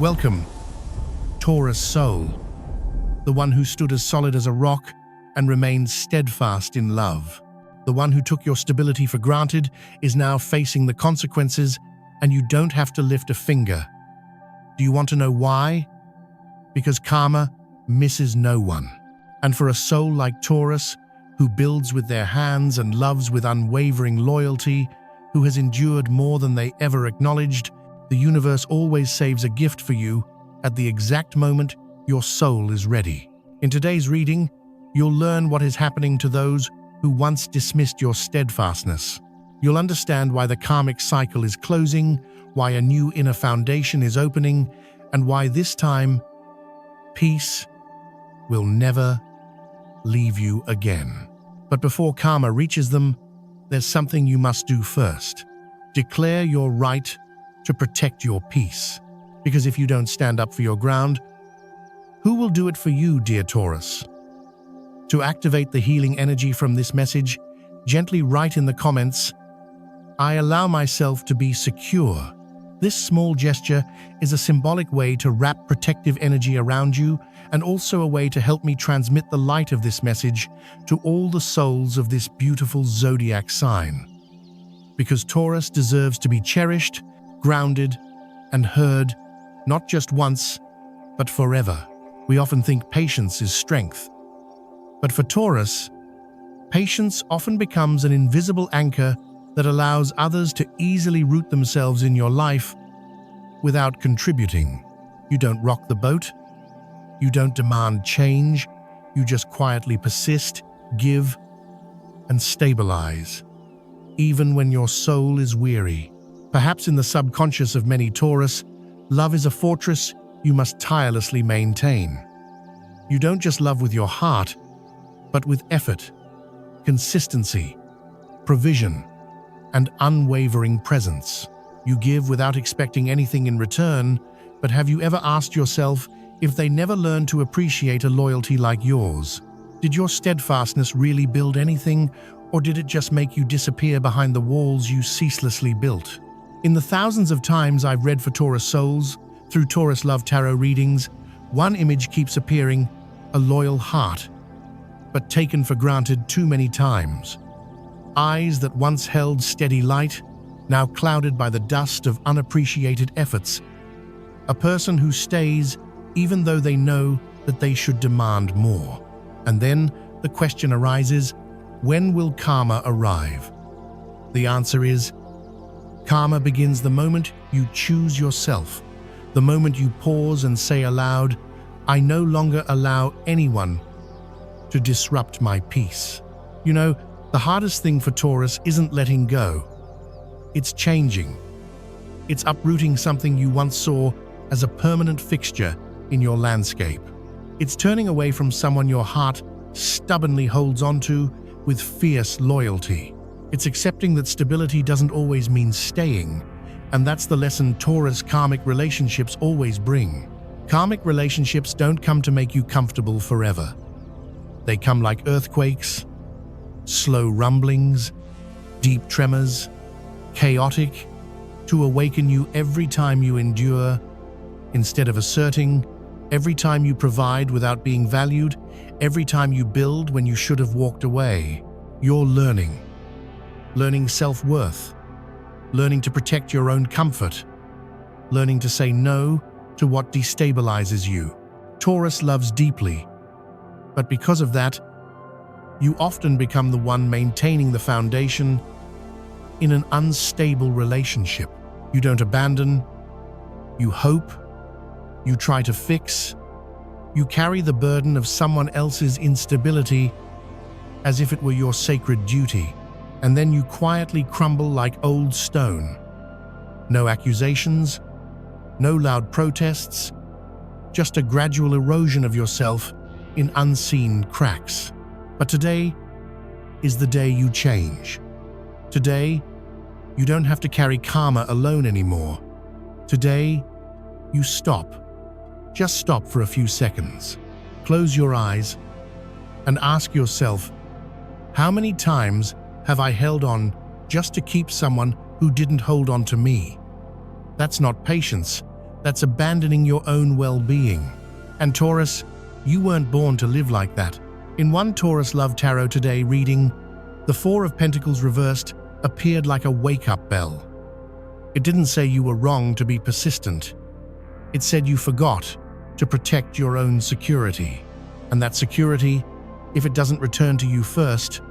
Welcome, Taurus soul, the one who stood as solid as a rock and remained steadfast in love. The one who took your stability for granted is now facing the consequences, and you don't have to lift a finger. Do you want to know why? Because karma misses no one. And for a soul like Taurus, who builds with their hands and loves with unwavering loyalty, who has endured more than they ever acknowledged, the universe always saves a gift for you at the exact moment your soul is ready. In today's reading, you'll learn what is happening to those who once dismissed your steadfastness. You'll understand why the karmic cycle is closing, why a new inner foundation is opening, and why this time, peace will never leave you again. But before karma reaches them, there's something you must do first. Declare your right to protect your peace. Because if you don't stand up for your ground, who will do it for you, dear Taurus? To activate the healing energy from this message, gently write in the comments, "I allow myself to be secure." This small gesture is a symbolic way to wrap protective energy around you and also a way to help me transmit the light of this message to all the souls of this beautiful zodiac sign. Because Taurus deserves to be cherished, grounded, and heard, not just once, but forever. We often think patience is strength. But for Taurus, patience often becomes an invisible anchor that allows others to easily root themselves in your life without contributing. You don't rock the boat. You don't demand change. You just quietly persist, give, and stabilize, even when your soul is weary. Perhaps in the subconscious of many Taurus, love is a fortress you must tirelessly maintain. You don't just love with your heart, but with effort, consistency, provision, and unwavering presence. You give without expecting anything in return, but have you ever asked yourself if they never learned to appreciate a loyalty like yours? Did your steadfastness really build anything, or did it just make you disappear behind the walls you ceaselessly built? In the thousands of times I've read for Taurus souls, through Taurus Love Tarot readings, one image keeps appearing: a loyal heart, but taken for granted too many times. Eyes that once held steady light, now clouded by the dust of unappreciated efforts. A person who stays even though they know that they should demand more. And then the question arises, when will karma arrive? The answer is, karma begins the moment you choose yourself, the moment you pause and say aloud, "I no longer allow anyone to disrupt my peace." You know, the hardest thing for Taurus isn't letting go. It's changing. It's uprooting something you once saw as a permanent fixture in your landscape. It's turning away from someone your heart stubbornly holds onto with fierce loyalty. It's accepting that stability doesn't always mean staying, and that's the lesson Taurus karmic relationships always bring. Karmic relationships don't come to make you comfortable forever. They come like earthquakes, slow rumblings, deep tremors, chaotic, to awaken you every time you endure, instead of asserting, every time you provide without being valued, every time you build when you should have walked away. You're learning self-worth, learning to protect your own comfort, learning to say no to what destabilizes you. Taurus loves deeply, but because of that, you often become the one maintaining the foundation in an unstable relationship. You don't abandon, you hope, you try to fix, you carry the burden of someone else's instability as if it were your sacred duty, and then you quietly crumble like old stone. No accusations, no loud protests, just a gradual erosion of yourself in unseen cracks. But today is the day you change. Today, you don't have to carry karma alone anymore. Today, you stop. Just stop for a few seconds. Close your eyes and ask yourself, how many times have I held on just to keep someone who didn't hold on to me? That's not patience. That's abandoning your own well-being. And Taurus, you weren't born to live like that. In one Taurus Love Tarot Today reading, the Four of Pentacles reversed appeared like a wake-up bell. It didn't say you were wrong to be persistent. It said you forgot to protect your own security. And that security, if it doesn't return to you first,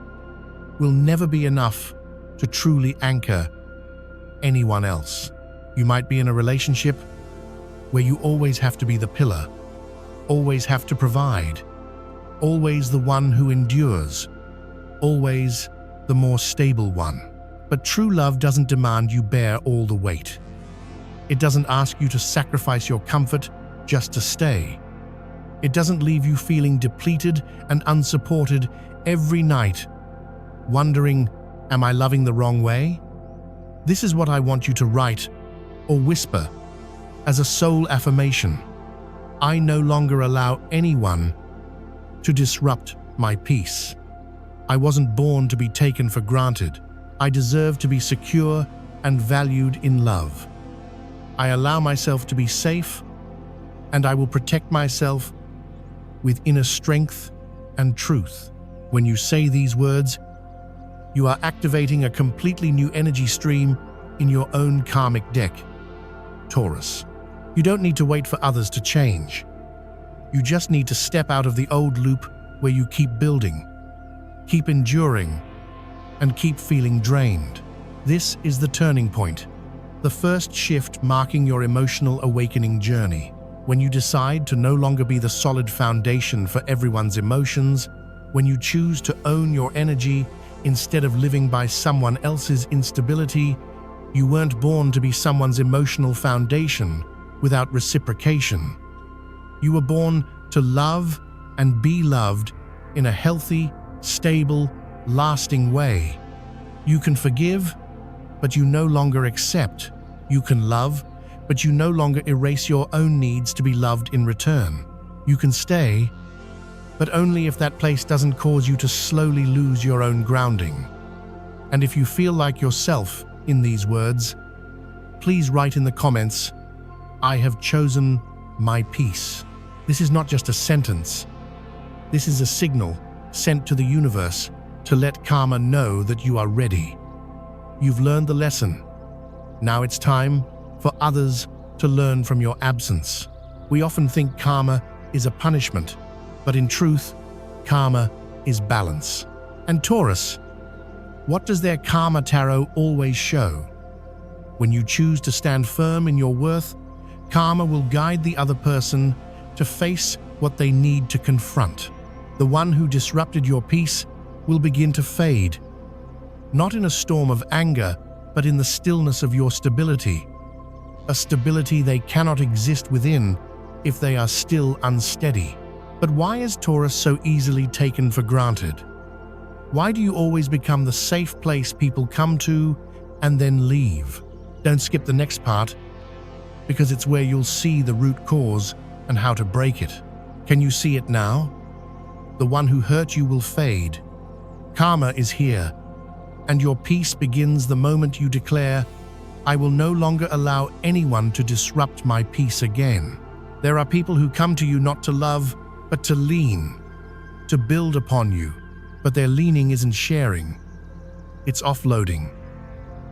will never be enough to truly anchor anyone else. You might be in a relationship where you always have to be the pillar, always have to provide, always the one who endures, always the more stable one. But true love doesn't demand you bear all the weight. It doesn't ask you to sacrifice your comfort just to stay. It doesn't leave you feeling depleted and unsupported every night, wondering, am I loving the wrong way? This is what I want you to write or whisper as a soul affirmation. I no longer allow anyone to disrupt my peace. I wasn't born to be taken for granted. I deserve to be secure and valued in love. I allow myself to be safe, and I will protect myself with inner strength and truth. When you say these words, you are activating a completely new energy stream in your own karmic deck, Taurus. You don't need to wait for others to change. You just need to step out of the old loop where you keep building, keep enduring, and keep feeling drained. This is the turning point, the first shift marking your emotional awakening journey. When you decide to no longer be the solid foundation for everyone's emotions, when you choose to own your energy instead of living by someone else's instability, you weren't born to be someone's emotional foundation without reciprocation. You were born to love and be loved in a healthy, stable, lasting way. You can forgive, but you no longer accept. You can love, but you no longer erase your own needs to be loved in return. You can stay, but only if that place doesn't cause you to slowly lose your own grounding. And if you feel like yourself in these words, please write in the comments, I have chosen my peace. This is not just a sentence. This is a signal sent to the universe to let karma know that you are ready. You've learned the lesson. Now it's time for others to learn from your absence. We often think karma is a punishment, but in truth, karma is balance. And Taurus, what does their karma tarot always show? When you choose to stand firm in your worth, karma will guide the other person to face what they need to confront. The one who disrupted your peace will begin to fade, not in a storm of anger, but in the stillness of your stability, a stability they cannot exist within if they are still unsteady. But why is Taurus so easily taken for granted? Why do you always become the safe place people come to and then leave? Don't skip the next part, because it's where you'll see the root cause and how to break it. Can you see it now? The one who hurt you will fade. Karma is here, and your peace begins the moment you declare, I will no longer allow anyone to disrupt my peace again. There are people who come to you not to love, but to lean, to build upon you. But their leaning isn't sharing, it's offloading.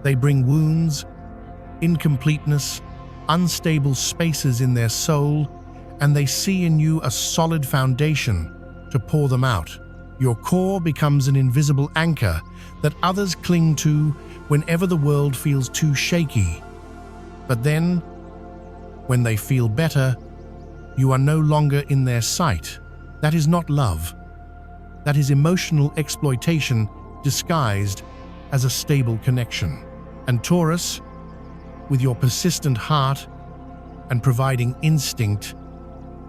They bring wounds, incompleteness, unstable spaces in their soul, and they see in you a solid foundation to pour them out. Your core becomes an invisible anchor that others cling to whenever the world feels too shaky. But then, when they feel better, you are no longer in their sight. That is not love. That is emotional exploitation disguised as a stable connection. And Taurus, with your persistent heart and providing instinct,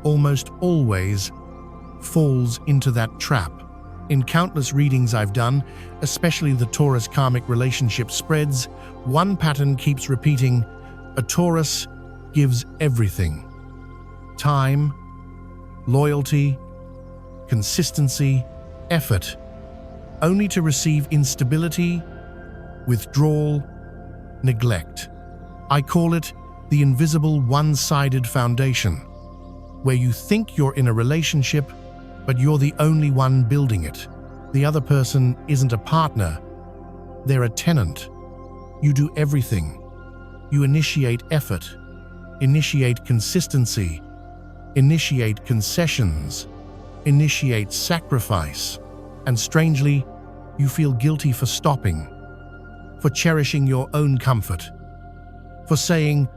almost always falls into that trap. In countless readings I've done, especially the Taurus karmic relationship spreads, one pattern keeps repeating: a Taurus gives everything. Time, loyalty, consistency, effort, only to receive instability, withdrawal, neglect. I call it the invisible one-sided foundation, where you think you're in a relationship, but you're the only one building it. The other person isn't a partner, they're a tenant. You do everything. You initiate effort, initiate consistency, initiate concessions, initiate sacrifice, and strangely, you feel guilty for stopping, for cherishing your own comfort, for saying,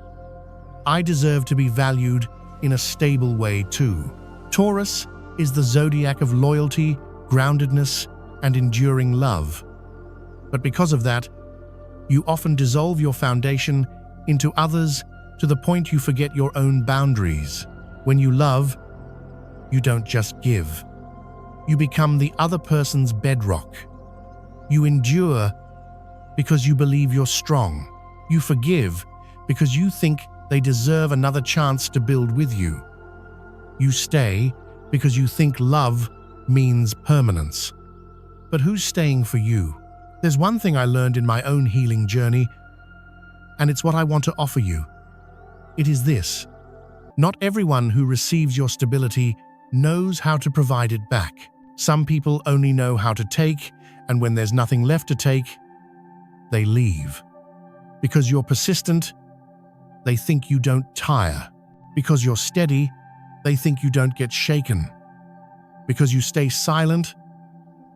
I deserve to be valued in a stable way too. Taurus is the zodiac of loyalty, groundedness, and enduring love. But because of that, you often dissolve your foundation into others to the point you forget your own boundaries. When you love, you don't just give. You become the other person's bedrock. You endure because you believe you're strong. You forgive because you think they deserve another chance to build with you. You stay because you think love means permanence. But who's staying for you? There's one thing I learned in my own healing journey, and it's what I want to offer you. It is this: not everyone who receives your stability knows how to provide it back. Some people only know how to take, and when there's nothing left to take, they leave. Because you're persistent, they think you don't tire. Because you're steady, they think you don't get shaken. Because you stay silent,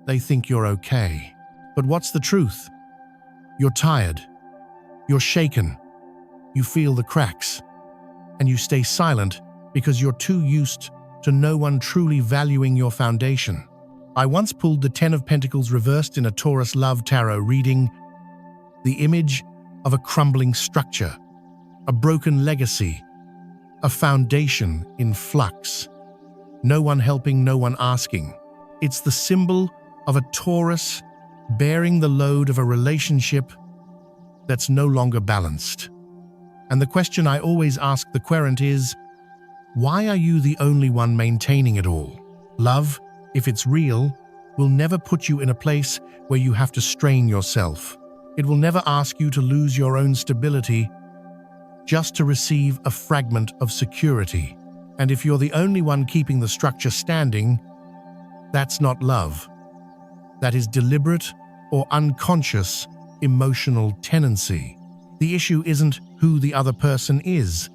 they think you're okay. But what's the truth? You're tired. You're shaken. You feel the cracks. And you stay silent because you're too used to no one truly valuing your foundation. I once pulled the 10 of Pentacles reversed in a Taurus love tarot reading, the image of a crumbling structure, a broken legacy, a foundation in flux. No one helping, no one asking. It's the symbol of a Taurus bearing the load of a relationship that's no longer balanced. And the question I always ask the querent is, why are you the only one maintaining it all? Love, if it's real, will never put you in a place where you have to strain yourself. It will never ask you to lose your own stability just to receive a fragment of security. And if you're the only one keeping the structure standing, that's not love. That is deliberate or unconscious emotional tenancy. The issue isn't who the other person is.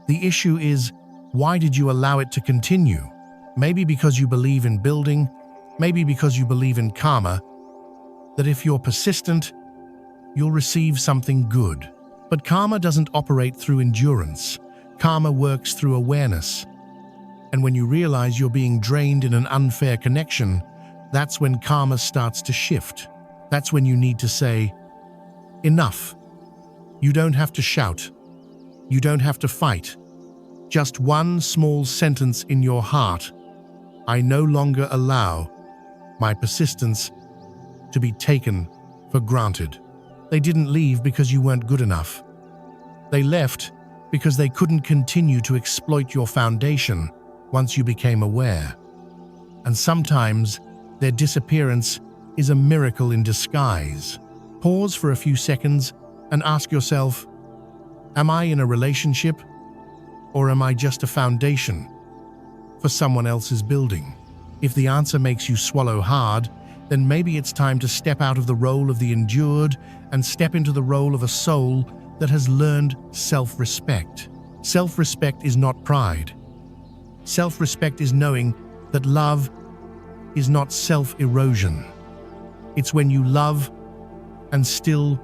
The issue is, why did you allow it to continue? Maybe because you believe in building, maybe because you believe in karma, that if you're persistent, you'll receive something good. But karma doesn't operate through endurance. Karma works through awareness. And when you realize you're being drained in an unfair connection, that's when karma starts to shift. That's when you need to say, enough. You don't have to shout. You don't have to fight. Just one small sentence in your heart: I no longer allow my persistence to be taken for granted. They didn't leave because you weren't good enough. They left because they couldn't continue to exploit your foundation once you became aware. And sometimes their disappearance is a miracle in disguise. Pause for a few seconds and ask yourself, am I in a relationship, or am I just a foundation for someone else's building? If the answer makes you swallow hard, then maybe it's time to step out of the role of the endured and step into the role of a soul that has learned self-respect. Self-respect is not pride. Self-respect is knowing that love is not self-erosion. It's when you love and still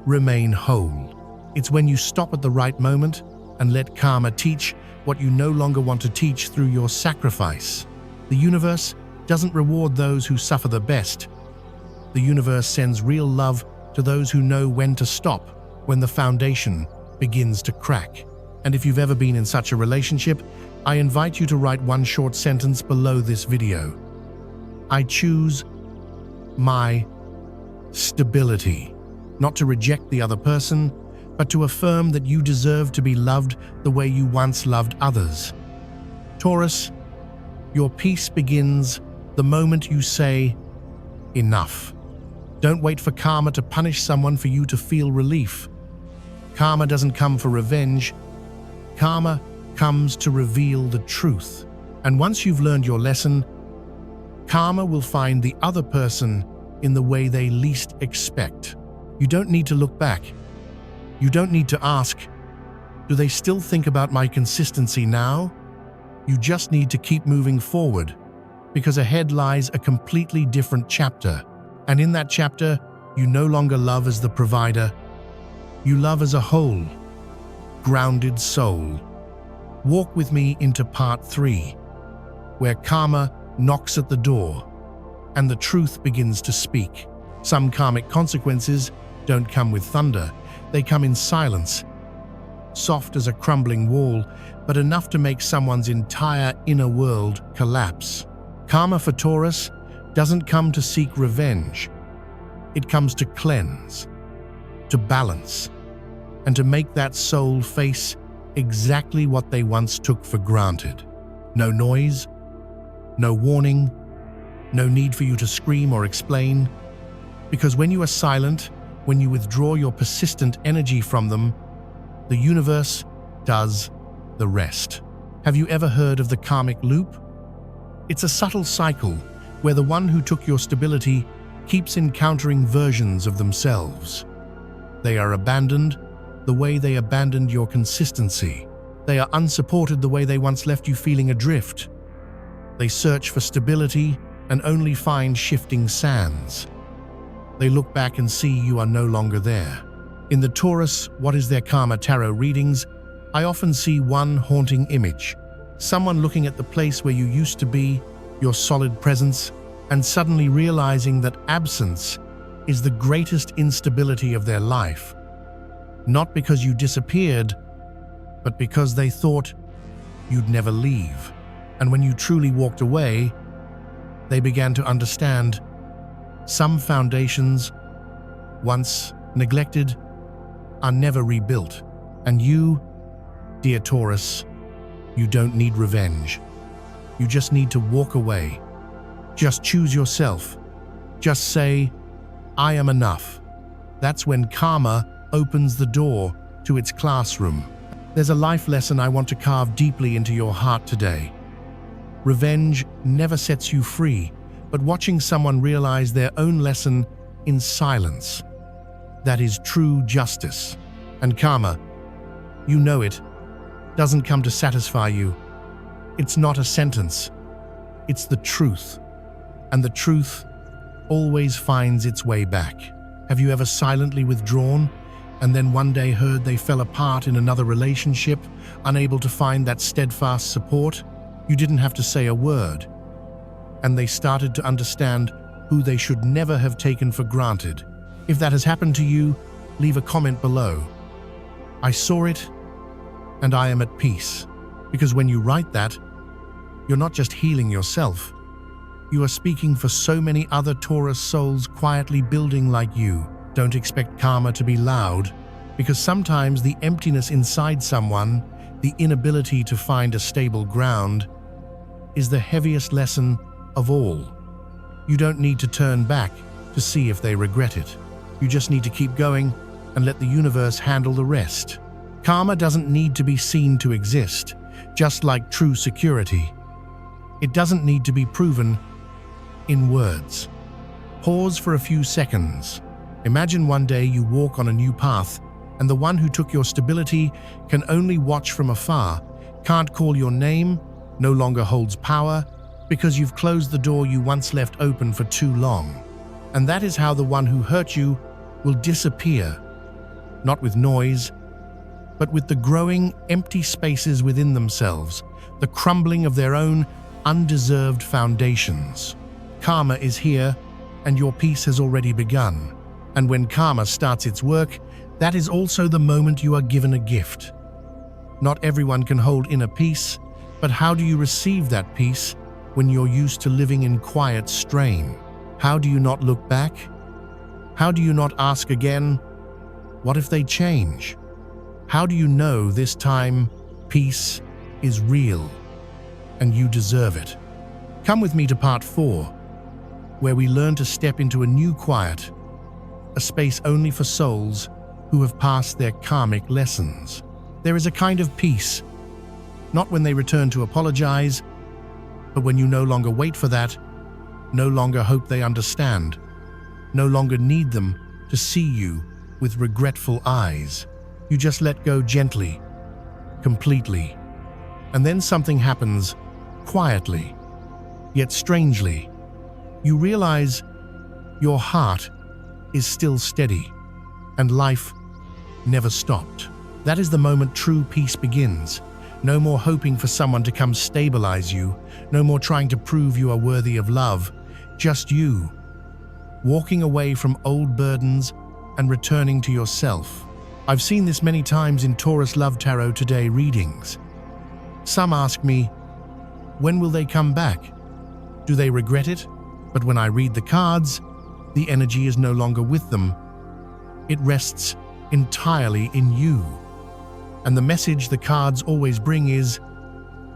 remain whole. It's when you stop at the right moment and let karma teach what you no longer want to teach through your sacrifice. The universe doesn't reward those who suffer the best. The universe sends real love to those who know when to stop when the foundation begins to crack. And if you've ever been in such a relationship, I invite you to write one short sentence below this video. I choose my stability. Not to reject the other person, but to affirm that you deserve to be loved the way you once loved others. Taurus, your peace begins the moment you say, enough. Don't wait for karma to punish someone for you to feel relief. Karma doesn't come for revenge. Karma comes to reveal the truth. And once you've learned your lesson, karma will find the other person in the way they least expect. You don't need to look back. You don't need to ask, do they still think about my consistency now? You just need to keep moving forward, because ahead lies a completely different chapter. And in that chapter, you no longer love as the provider. You love as a whole, grounded soul. Walk with me into part 3, where karma knocks at the door and the truth begins to speak. Some karmic consequences don't come with thunder. They come in silence, soft as a crumbling wall, but enough to make someone's entire inner world collapse. Karma for Taurus doesn't come to seek revenge. It comes to cleanse, to balance, and to make that soul face exactly what they once took for granted. No noise, no warning, no need for you to scream or explain, because when you are silent, when you withdraw your persistent energy from them, the universe does the rest. Have you ever heard of the karmic loop? It's a subtle cycle where the one who took your stability keeps encountering versions of themselves. They are abandoned the way they abandoned your consistency. They are unsupported the way they once left you feeling adrift. They search for stability and only find shifting sands. They look back and see you are no longer there. In the Taurus What is Their Karma tarot readings, I often see one haunting image. Someone looking at the place where you used to be, your solid presence, and suddenly realizing that absence is the greatest instability of their life. Not because you disappeared, but because they thought you'd never leave. And when you truly walked away, they began to understand some foundations, once neglected, are never rebuilt. And you, dear Taurus, you don't need revenge. You just need to walk away. Just choose yourself. Just say, I am enough. That's when karma opens the door to its classroom. There's a life lesson I want to carve deeply into your heart today. Revenge never sets you free, but watching someone realize their own lesson in silence. That is true justice. And karma, you know it, doesn't come to satisfy you. It's not a sentence. It's the truth. And the truth always finds its way back. Have you ever silently withdrawn and then one day heard they fell apart in another relationship, unable to find that steadfast support? You didn't have to say a word, and they started to understand who they should never have taken for granted. If that has happened to you, leave a comment below. I saw it, and I am at peace. Because when you write that, you're not just healing yourself. You are speaking for so many other Taurus souls quietly building like you. Don't expect karma to be loud, because sometimes the emptiness inside someone, the inability to find a stable ground, is the heaviest lesson of all. You don't need to turn back to see if they regret it. You just need to keep going and let the universe handle the rest. Karma doesn't need to be seen to exist, just like true security. It doesn't need to be proven in words. Pause for a few seconds. Imagine one day you walk on a new path, and the one who took your stability can only watch from afar, can't call your name, no longer holds power, because you've closed the door you once left open for too long. And that is how the one who hurt you will disappear, not with noise, but with the growing empty spaces within themselves, the crumbling of their own undeserved foundations. Karma is here, and your peace has already begun. And when karma starts its work, that is also the moment you are given a gift. Not everyone can hold inner peace, but how do you receive that peace when you're used to living in quiet strain? How do you not look back? How do you not ask again, what if they change? How do you know this time peace is real and you deserve it? Come with me to part 4, where we learn to step into a new quiet, a space only for souls who have passed their karmic lessons. There is a kind of peace, not when they return to apologize, but when you no longer wait for that, no longer hope they understand, no longer need them to see you with regretful eyes. You just let go gently, completely. And then something happens quietly, yet strangely. You realize your heart is still steady, and life never stopped. That is the moment true peace begins. No more hoping for someone to come stabilize you, no more trying to prove you are worthy of love, just you, walking away from old burdens and returning to yourself. I've seen this many times in Taurus Love Tarot Today readings. Some ask me, when will they come back? Do they regret it? But when I read the cards, the energy is no longer with them. It rests entirely in you. And the message the cards always bring is,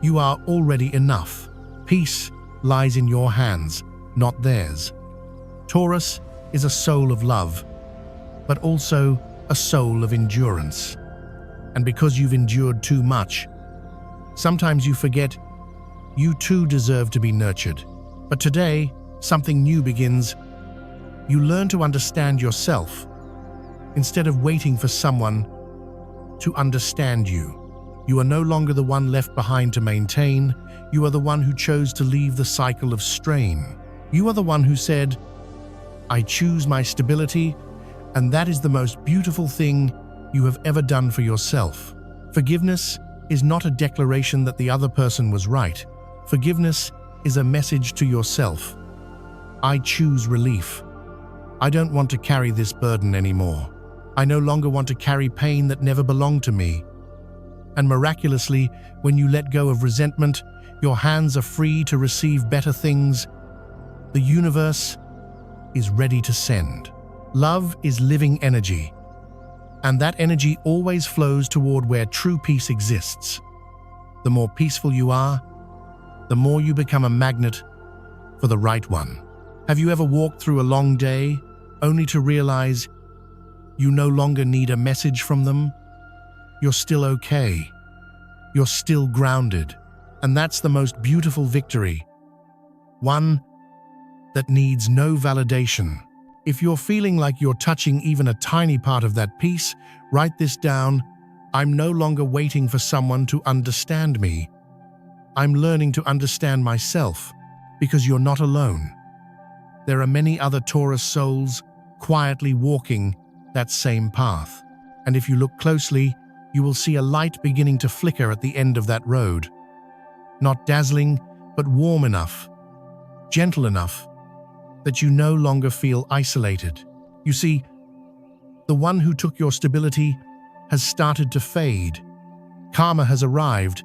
you are already enough. Peace lies in your hands, not theirs. Taurus is a soul of love, but also a soul of endurance. And because you've endured too much, sometimes you forget you too deserve to be nurtured. But today, something new begins. You learn to understand yourself instead of waiting for someone to understand you. You are no longer the one left behind to maintain. You are the one who chose to leave the cycle of strain. You are the one who said, I choose my stability, and that is the most beautiful thing you have ever done for yourself. Forgiveness is not a declaration that the other person was right. Forgiveness is a message to yourself. I choose relief. I don't want to carry this burden anymore. I no longer want to carry pain that never belonged to me. And miraculously, when you let go of resentment, your hands are free to receive better things. The universe is ready to send. Love is living energy, and that energy always flows toward where true peace exists. The more peaceful you are, the more you become a magnet for the right one. Have you ever walked through a long day only to realize you no longer need a message from them? You're still okay. You're still grounded. And that's the most beautiful victory. One that needs no validation. If you're feeling like you're touching even a tiny part of that peace, write this down. I'm no longer waiting for someone to understand me. I'm learning to understand myself, because you're not alone. There are many other Taurus souls quietly walking that same path. And if you look closely, you will see a light beginning to flicker at the end of that road. Not dazzling, but warm enough, gentle enough, that you no longer feel isolated. You see, the one who took your stability has started to fade. Karma has arrived,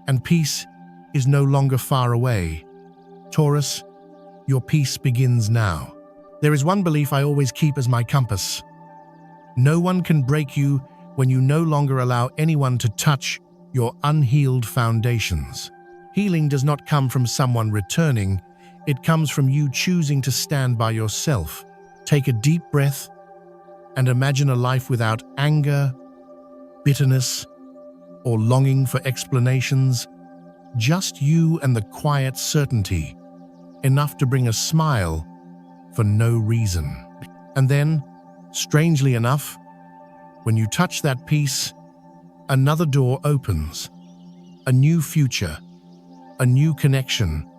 and peace is no longer far away. Taurus, your peace begins now. There is one belief I always keep as my compass. No one can break you when you no longer allow anyone to touch your unhealed foundations. Healing does not come from someone returning. It comes from you choosing to stand by yourself. Take a deep breath and imagine a life without anger, bitterness, or longing for explanations. Just you and the quiet certainty, enough to bring a smile for no reason. And then, strangely enough, when you touch that peace, another door opens. A new future, a new connection,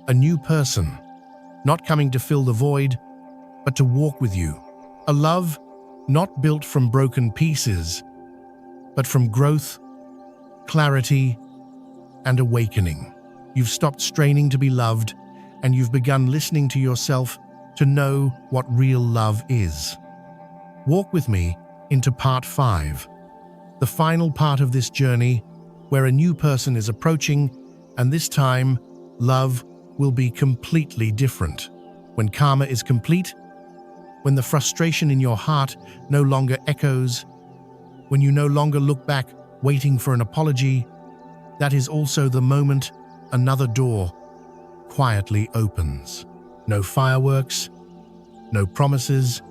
a new person, not coming to fill the void, but to walk with you. A love not built from broken pieces, but from growth, clarity, and awakening. You've stopped straining to be loved, and you've begun listening to yourself to know what real love is. Walk with me into part 5, the final part of this journey, where a new person is approaching, and this time, love will be completely different. When karma is complete, when the frustration in your heart no longer echoes, when you no longer look back waiting for an apology, that is also the moment another door quietly opens. No fireworks, no promises,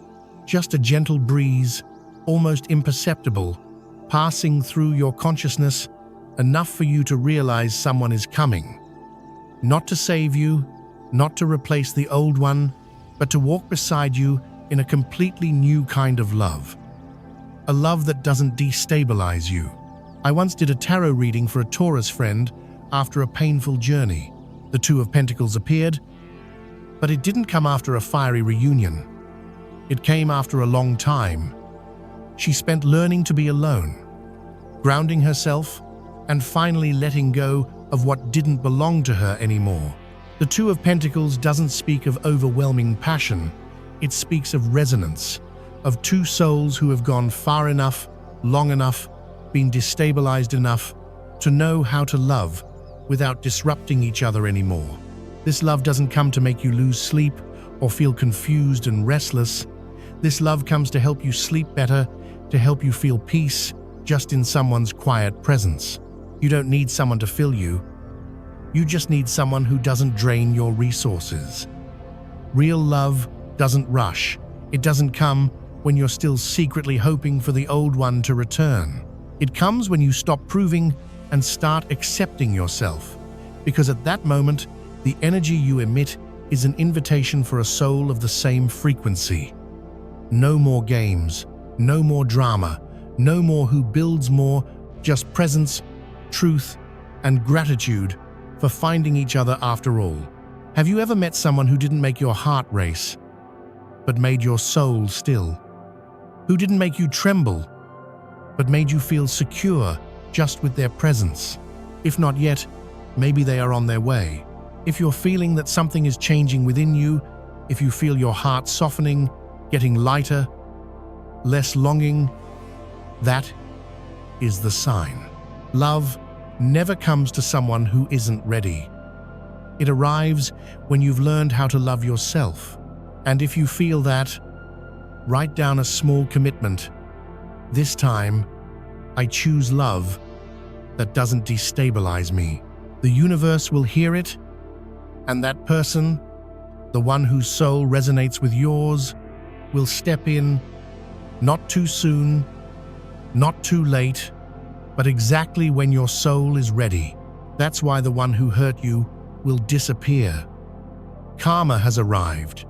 just a gentle breeze almost imperceptible, passing through your consciousness, enough for you to realize someone is coming. Not to save you, not to replace the old one, but to walk beside you in a completely new kind of love. A love that doesn't destabilize you. I once did a tarot reading for a Taurus friend after a painful journey. The Two of Pentacles appeared, but it didn't come after a fiery reunion. It came after a long time. She spent learning to be alone, grounding herself, and finally letting go of what didn't belong to her anymore. The Two of Pentacles doesn't speak of overwhelming passion. It speaks of resonance, of two souls who have gone far enough, long enough, been destabilized enough to know how to love without disrupting each other anymore. This love doesn't come to make you lose sleep or feel confused and restless. This love comes to help you sleep better, to help you feel peace just in someone's quiet presence. You don't need someone to fill you. You just need someone who doesn't drain your resources. Real love doesn't rush. It doesn't come when you're still secretly hoping for the old one to return. It comes when you stop proving and start accepting yourself, because at that moment, the energy you emit is an invitation for a soul of the same frequency. No more games, no more drama, no more who builds more, just presence, truth, and gratitude for finding each other after all. Have you ever met someone who didn't make your heart race, but made your soul still? Who didn't make you tremble, but made you feel secure just with their presence? If not yet, maybe they are on their way. If you're feeling that something is changing within you, if you feel your heart softening, getting lighter, less longing, that is the sign. Love never comes to someone who isn't ready. It arrives when you've learned how to love yourself. And if you feel that, write down a small commitment. This time, I choose love that doesn't destabilize me. The universe will hear it, and that person, the one whose soul resonates with yours, will step in, not too soon, not too late, but exactly when your soul is ready. That's why the one who hurt you will disappear. Karma has arrived,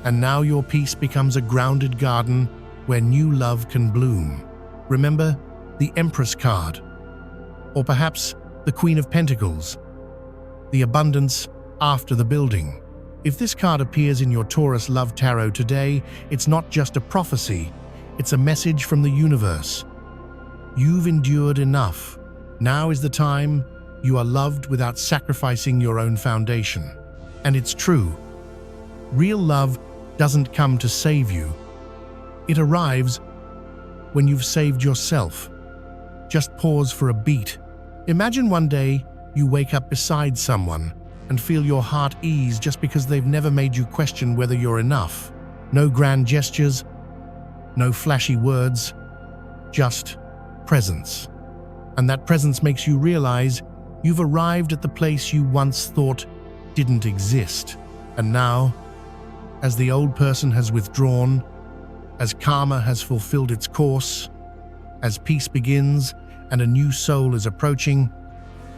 and now your peace becomes a grounded garden where new love can bloom. Remember the Empress card, or perhaps the Queen of Pentacles, the abundance after the building. If this card appears in your Taurus Love Tarot today, it's not just a prophecy, it's a message from the universe. You've endured enough. Now is the time you are loved without sacrificing your own foundation. And it's true. Real love doesn't come to save you. It arrives when you've saved yourself. Just pause for a beat. Imagine one day you wake up beside someone and feel your heart ease just because they've never made you question whether you're enough. No grand gestures, no flashy words, just presence. And that presence makes you realize you've arrived at the place you once thought didn't exist. And now, as the old person has withdrawn, as karma has fulfilled its course, as peace begins and a new soul is approaching,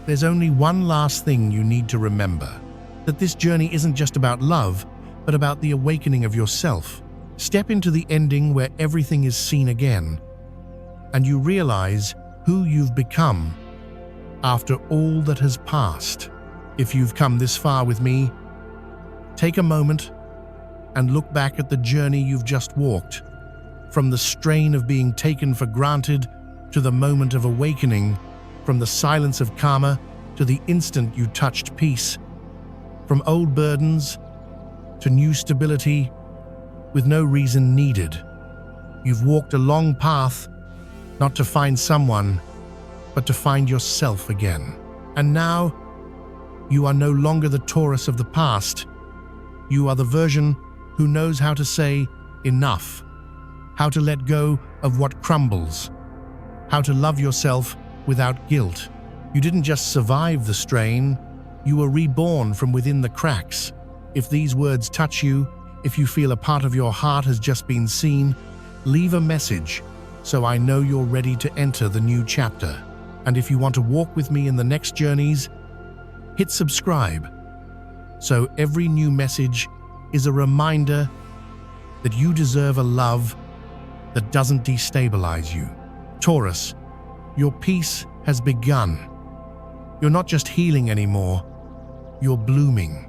there's only one last thing you need to remember: that this journey isn't just about love, but about the awakening of yourself. Step into the ending where everything is seen again, and you realize who you've become after all that has passed. If you've come this far with me, take a moment and look back at the journey you've just walked, from the strain of being taken for granted to the moment of awakening, from the silence of karma to the instant you touched peace, from old burdens to new stability with no reason needed. You've walked a long path, not to find someone, but to find yourself again. And now, you are no longer the Taurus of the past. You are the version who knows how to say enough, how to let go of what crumbles, how to love yourself without guilt. You didn't just survive the strain, you were reborn from within the cracks. If these words touch you, if you feel a part of your heart has just been seen, leave a message. so I know you're ready to enter the new chapter. And if you want to walk with me in the next journeys, hit subscribe. So every new message is a reminder that you deserve a love that doesn't destabilize you. Taurus, your peace has begun. You're not just healing anymore, you're blooming.